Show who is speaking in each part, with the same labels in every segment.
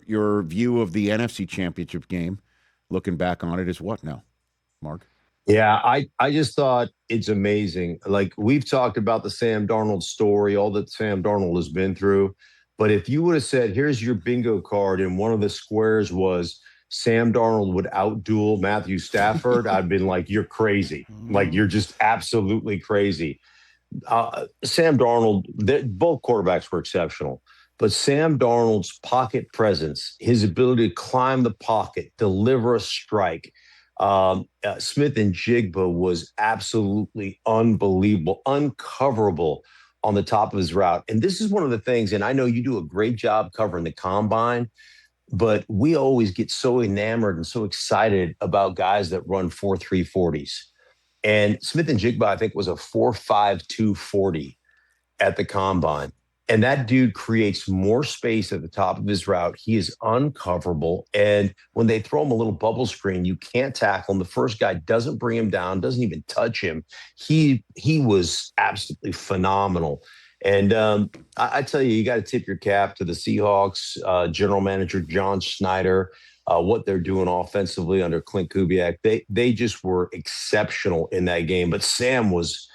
Speaker 1: your view of the NFC Championship game, looking back on it, is what now, Mark?
Speaker 2: Yeah, I just thought it's amazing. Like, we've talked about the Sam Darnold story, all that Sam Darnold has been through. But if you would have said, here's your bingo card, and one of the squares was Sam Darnold would outduel Matthew Stafford, I'd been like, you're crazy. Like, you're just absolutely crazy. Sam Darnold, both quarterbacks were exceptional. But Sam Darnold's pocket presence, his ability to climb the pocket, deliver a strike, Smith-Njigba was absolutely unbelievable, uncoverable on the top of his route. And this is one of the things, and I know you do a great job covering the combine, but we always get so enamored and so excited about guys that run 4.3 40s. And Smith-Njigba, I think, was a 4.52 40 at the combine. And that dude creates more space at the top of his route. He is uncoverable. And when they throw him a little bubble screen, you can't tackle him. The first guy doesn't bring him down, doesn't even touch him. He was absolutely phenomenal. And I tell you, you got to tip your cap to the Seahawks, general manager John Schneider, what they're doing offensively under Clint Kubiak. They just were exceptional in that game. But Sam was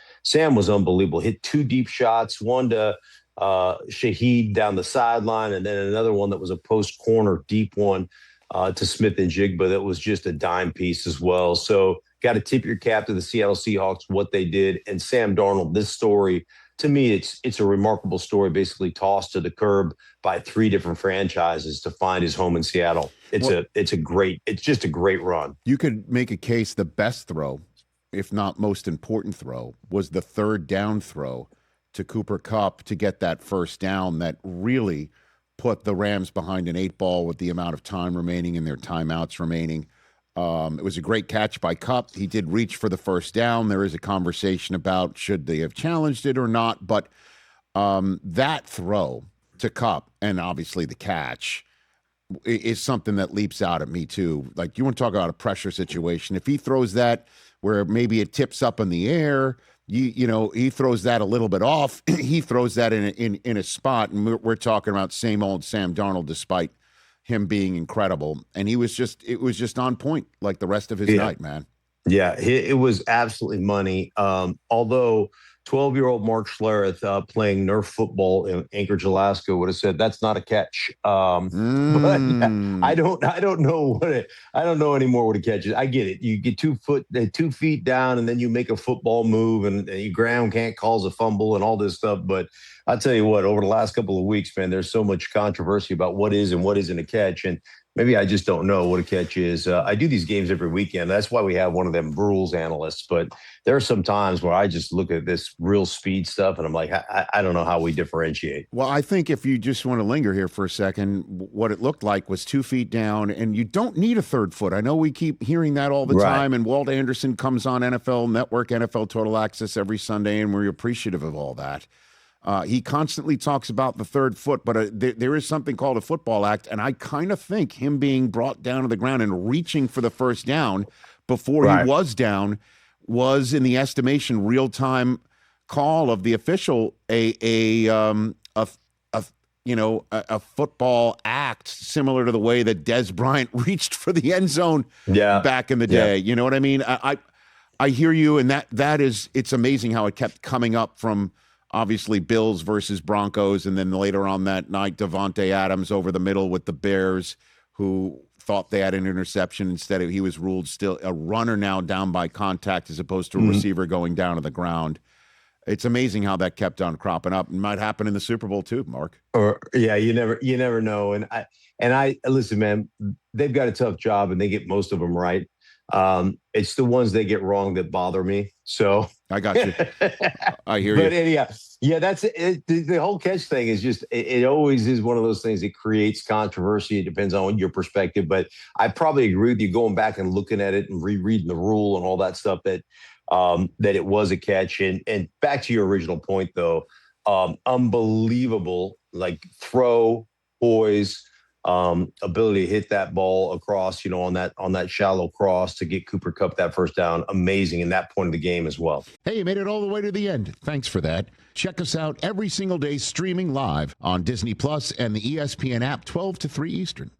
Speaker 2: unbelievable. Hit 2 deep shots, one to Shaheed down the sideline, and then another one that was a post corner deep one to Smith-Njigba that was just a dime piece as well. So got to tip your cap to the Seattle Seahawks, what they did. And Sam Darnold, this story, to me, it's a remarkable story, basically tossed to the curb by 3 different franchises to find his home in Seattle. It's just a great run.
Speaker 1: You could make a case the best throw, if not most important throw, was the 3rd down throw to Cooper Kupp to get that first down that really put the Rams behind an 8 ball with the amount of time remaining and their timeouts remaining. It was a great catch by Kupp. He did reach for the first down. There is a conversation about should they have challenged it or not, but that throw to Kupp and obviously the catch is something that leaps out at me too. Like, you want to talk about a pressure situation. If he throws that where maybe it tips up in the air, you know, he throws that a little bit off. He throws that in a spot, and we're talking about same old Sam Darnold, despite him being incredible. And it was just on point like the rest of his night, man.
Speaker 2: Yeah, it was absolutely money. Although 12-year-old Mark Schlereth playing Nerf football in Anchorage, Alaska would have said that's not a catch. But I don't know anymore what a catch is. I get it. You get 2 feet down, and then you make a football move, and your ground can't cause a fumble and all this stuff. But I'll tell you what, over the last couple of weeks, man, there's so much controversy about what is and what isn't a catch. And maybe I just don't know what a catch is. I do these games every weekend. That's why we have one of them rules analysts. But there are some times where I just look at this real speed stuff, and I'm like, I don't know how we differentiate.
Speaker 1: Well, I think if you just want to linger here for a second, what it looked like was 2 feet down, and you don't need a 3rd foot. I know we keep hearing that all the time, and Walt Anderson comes on NFL Network, NFL Total Access every Sunday, and we're appreciative of all that. He constantly talks about the 3rd foot, but there is something called a football act, and I kind of think him being brought down to the ground and reaching for the first down before he was down was, in the estimation, real-time call of the official, a football act similar to the way that Des Bryant reached for the end zone back in the day. You know what I mean? I hear you, and it's amazing how it kept coming up from obviously Bills versus Broncos, and then later on that night, Davante Adams over the middle with the Bears, who thought they had an interception. Instead of, he was ruled still a runner now down by contact as opposed to a receiver going down to the ground. It's amazing how that kept on cropping up. It might happen in the Super Bowl too, Mark.
Speaker 2: You never know. And I listen, man, they've got a tough job, and they get most of them right. It's the ones they get wrong that bother me. So
Speaker 1: I got you. I hear you.
Speaker 2: But that's it. The whole catch thing is just, it always is one of those things that creates controversy. It depends on your perspective, but I probably agree with you going back and looking at it and rereading the rule and all that stuff that it was a catch. And back to your original point though, unbelievable, like throw, poise, ability to hit that ball across, on that shallow cross to get Cooper Kupp that first down. Amazing in that point of the game as well.
Speaker 1: Hey, you made it all the way to the end. Thanks for that. Check us out every single day streaming live on Disney Plus and the ESPN app 12 to 3 Eastern.